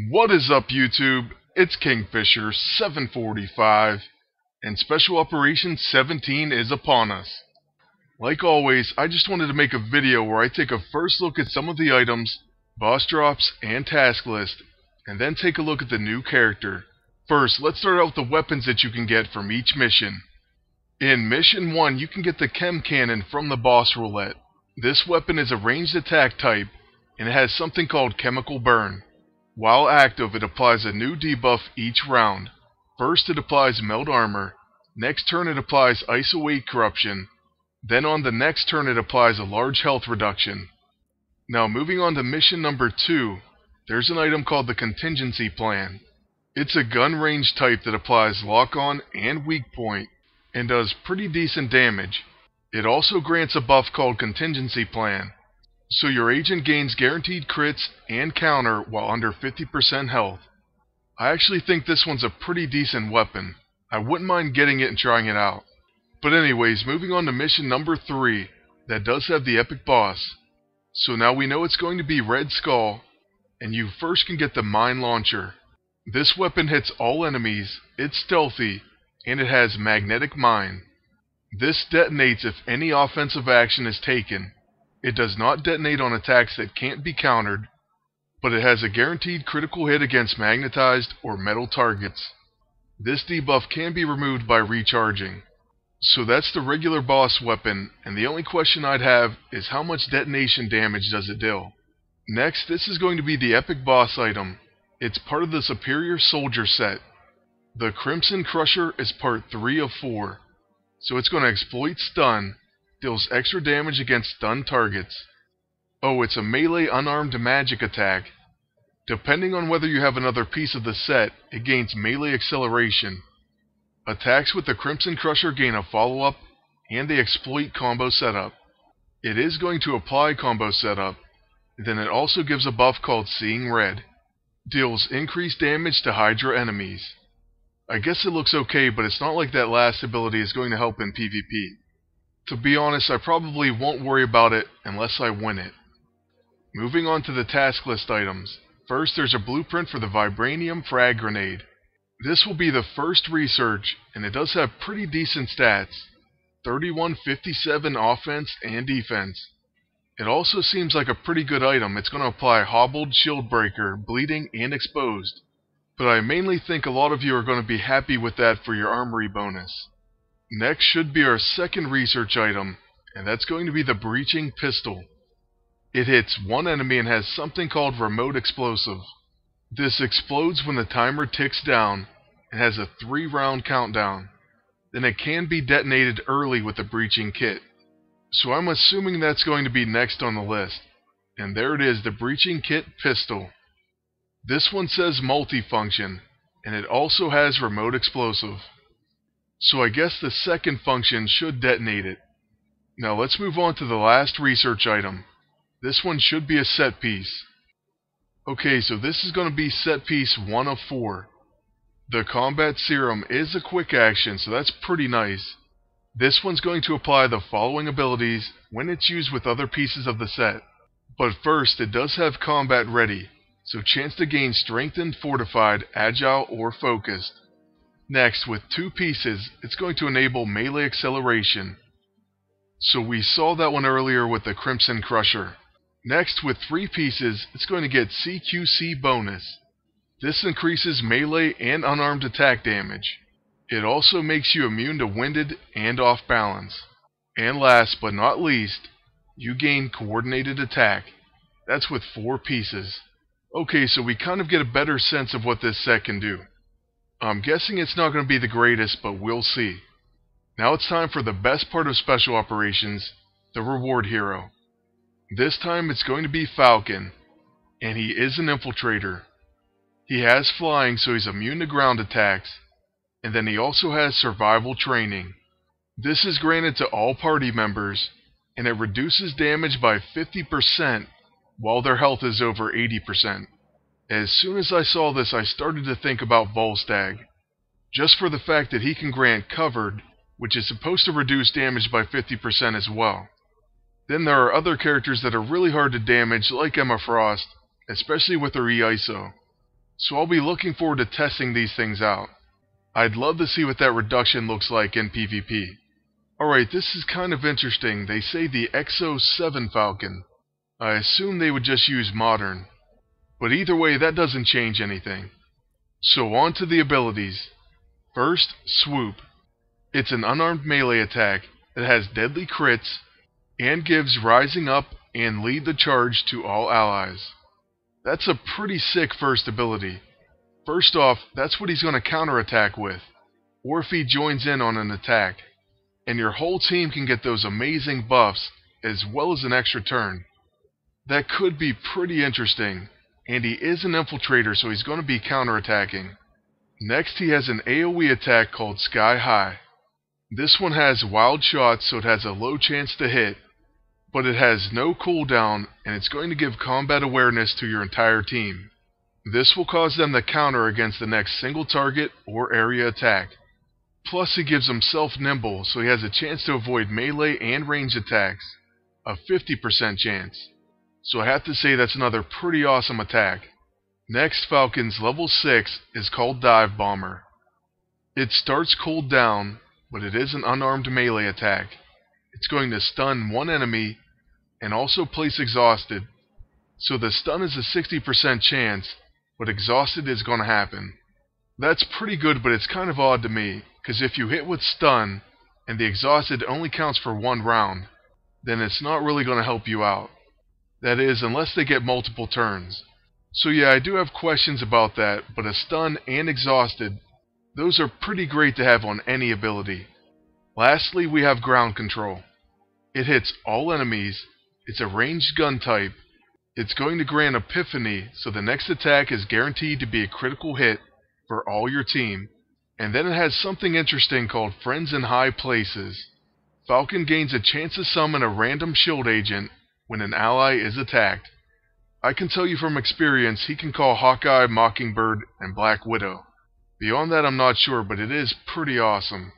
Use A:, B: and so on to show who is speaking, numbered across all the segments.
A: What is up, YouTube? It's Kingfisher745, and Special Operations 17 is upon us. Like always, I just wanted to make a video where I take a first look at some of the items, boss drops, and task list, and then take a look at the new character. First, let's start out with the weapons that you can get from each mission. In Mission 1, you can get the Chem Cannon from the boss roulette. This weapon is a ranged attack type, and it has something called Chemical Burn. While active, it applies a new debuff each round. First it applies Meld Armor, next turn it applies ISO 8 Corruption, then on the next turn it applies a large health reduction. Now moving on to mission number 2, there's an item called the Contingency Plan. It's a gun range type that applies Lock-On and Weak Point, and does pretty decent damage. It also grants a buff called Contingency Plan, so your agent gains guaranteed crits and counter while under 50% health. I actually think this one's a pretty decent weapon. I wouldn't mind getting it and trying it out. But anyways, moving on to mission number 3, that does have the epic boss. So now we know it's going to be Red Skull, and you first can get the Mine Launcher. This weapon hits all enemies, it's stealthy, and it has Magnetic Mine. This detonates if any offensive action is taken. It does not detonate on attacks that can't be countered, but it has a guaranteed critical hit against magnetized or metal targets. This debuff can be removed by recharging. So that's the regular boss weapon, and the only question I'd have is how much detonation damage does it deal? Next, this is going to be the epic boss item. It's part of the Superior Soldier set. The Crimson Crusher is part 3 of 4, so it's going to exploit stun, deals extra damage against stunned targets. Oh, it's a melee unarmed magic attack. Depending on whether you have another piece of the set, it gains melee acceleration. Attacks with the Crimson Crusher gain a follow-up, and they exploit combo setup. It is going to apply combo setup, then it also gives a buff called Seeing Red. Deals increased damage to Hydra enemies. I guess it looks okay, but it's not like that last ability is going to help in PvP. To be honest, I probably won't worry about it unless I win it. Moving on to the task list items. First, there's a blueprint for the Vibranium Frag Grenade. This will be the first research, and it does have pretty decent stats. 3157 offense and defense. It also seems like a pretty good item. It's going to apply Hobbled, Shield Breaker, Bleeding, and Exposed. But I mainly think a lot of you are going to be happy with that for your armory bonus. Next should be our second research item, and that's going to be the Breaching Pistol. It hits one enemy and has something called Remote Explosive. This explodes when the timer ticks down, and has a 3-round countdown. Then it can be detonated early with the Breaching Kit. So I'm assuming that's going to be next on the list. And there it is, the Breaching Kit Pistol. This one says multifunction, and it also has Remote Explosive. So I guess the second function should detonate it. Now let's move on to the last research item. This one should be a set piece. Okay, so this is going to be set piece 1 of 4. The Combat Serum is a quick action, so that's pretty nice. This one's going to apply the following abilities when it's used with other pieces of the set. But first, it does have Combat Ready, so chance to gain Strengthened, Fortified, Agile, or Focused. Next, with 2 pieces, it's going to enable melee acceleration. So we saw that one earlier with the Crimson Crusher. Next, with 3 pieces, it's going to get CQC bonus. This increases melee and unarmed attack damage. It also makes you immune to winded and off balance. And last but not least, you gain coordinated attack. That's with 4 pieces. Okay, so we kind of get a better sense of what this set can do. I'm guessing it's not going to be the greatest, but we'll see. Now it's time for the best part of Special Operations, the reward hero. This time it's going to be Falcon, and he is an infiltrator. He has flying, so he's immune to ground attacks, and then he also has survival training. This is granted to all party members, and it reduces damage by 50% while their health is over 80%. As soon as I saw this, I started to think about Volstagg, just for the fact that he can grant Covered, which is supposed to reduce damage by 50% as well. Then there are other characters that are really hard to damage, like Emma Frost, especially with her E-ISO. So I'll be looking forward to testing these things out. I'd love to see what that reduction looks like in PvP. Alright, this is kind of interesting. They say the XO7 Falcon. I assume they would just use modern. But either way, that doesn't change anything. So on to the abilities. First, Swoop. It's an unarmed melee attack that has deadly crits and gives Rising Up and Lead the Charge to all allies. That's a pretty sick first ability. First off, that's what he's going to counterattack with, or if he joins in on an attack. And your whole team can get those amazing buffs, as well as an extra turn. That could be pretty interesting, and he is an infiltrator, so he's going to be counterattacking. Next, he has an AoE attack called Sky High. This one has wild shots, so it has a low chance to hit, but it has no cooldown, and it's going to give combat awareness to your entire team. This will cause them to counter against the next single target or area attack. Plus, he gives himself nimble, so he has a chance to avoid melee and range attacks, a 50% chance. So I have to say that's another pretty awesome attack. Next, Falcon's level 6 is called Dive Bomber. It starts cooled down, but it is an unarmed melee attack. It's going to stun one enemy and also place exhausted. So the stun is a 60% chance, but exhausted is going to happen. That's pretty good, but it's kind of odd to me, because if you hit with stun, and the exhausted only counts for one round, then it's not really going to help you out. That is, unless they get multiple turns. So yeah, I do have questions about that, but a stun and exhausted, those are pretty great to have on any ability. Lastly, we have ground control. It hits all enemies, it's a ranged gun type, it's going to grant Epiphany, so the next attack is guaranteed to be a critical hit for all your team. And then it has something interesting called Friends in High Places. Falcon gains a chance to summon a random shield agent when an ally is attacked. I can tell you from experience he can call Hawkeye, Mockingbird, and Black Widow. Beyond that I'm not sure, but it is pretty awesome.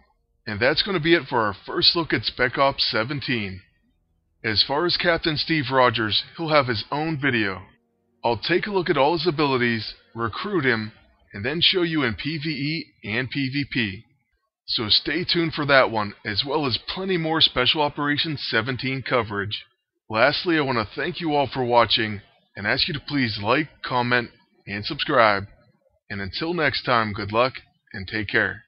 A: And that's going to be it for our first look at Spec Ops 17. As far as Captain Steve Rogers, he'll have his own video. I'll take a look at all his abilities, recruit him, and then show you in PvE and PvP. So stay tuned for that one, as well as plenty more Special Operations 17 coverage. Lastly, I want to thank you all for watching, and ask you to please like, comment, and subscribe. And until next time, good luck, and take care.